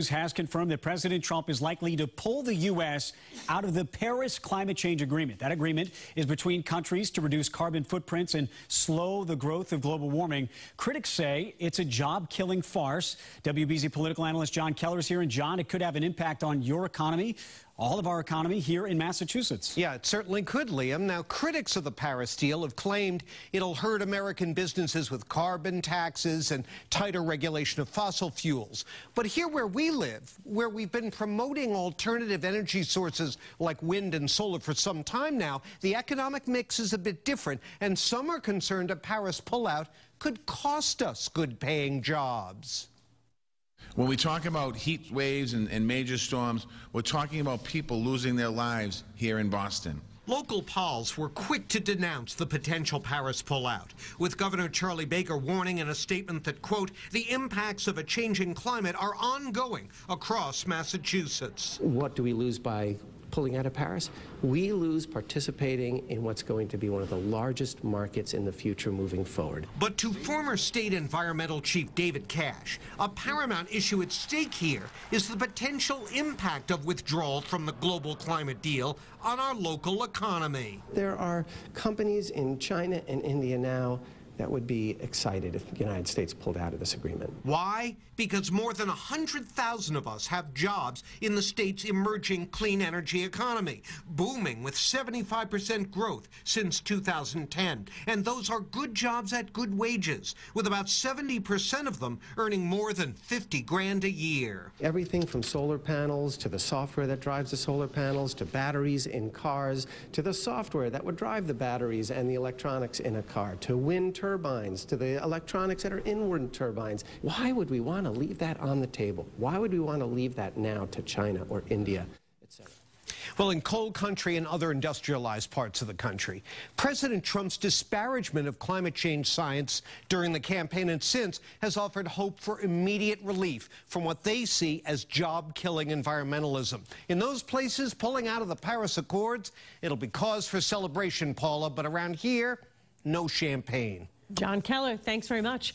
Has confirmed that President Trump is likely to pull the U.S. out of the Paris climate change agreement. That agreement is between countries to reduce carbon footprints and slow the growth of global warming. Critics say it's a job-killing farce. WBZ political analyst John Keller is here. And John, it could have an impact on your economy, all of our economy here in Massachusetts. Yeah, it certainly could, Liam. Now, critics of the Paris deal have claimed it'll hurt American businesses with carbon taxes and tighter regulation of fossil fuels. But here where we live, where we've been promoting alternative energy sources like wind and solar for some time now, the economic mix is a bit different, and some are concerned a Paris pullout could cost us good-paying jobs. When we talk about heat waves and major storms, we're talking about people losing their lives here in Boston. Local Pols were quick to denounce the potential Paris pullout, with Governor Charlie Baker warning in a statement that, quote, the impacts of a changing climate are ongoing across Massachusetts. What do we lose by pulling out of Paris? We lose participating in what's going to be one of the largest markets in the future moving forward. But to former state environmental chief David Cash, a paramount issue at stake here is the potential impact of withdrawal from the global climate deal on our local economy. There are companies in China and India now that would be excited if the United States pulled out of this agreement. Why? Because more than 100,000 of us have jobs in the state's emerging clean energy economy, booming with 75% growth since 2010. And those are good jobs at good wages, with about 70% of them earning more than 50 grand a year. Everything from solar panels to the software that drives the solar panels to batteries in cars to the software that would drive the batteries and the electronics in a car to wind turbines to the electronics that are in wind turbines. Why would we want to leave that on the table? Why would we want to leave that now to China or India, etc.? Well, in coal country and other industrialized parts of the country, President Trump's disparagement of climate change science during the campaign and since has offered hope for immediate relief from what they see as job-killing environmentalism. In those places pulling out of the Paris Accords, it'll be cause for celebration, Paula, but around here, no champagne. John Keller, thanks very much.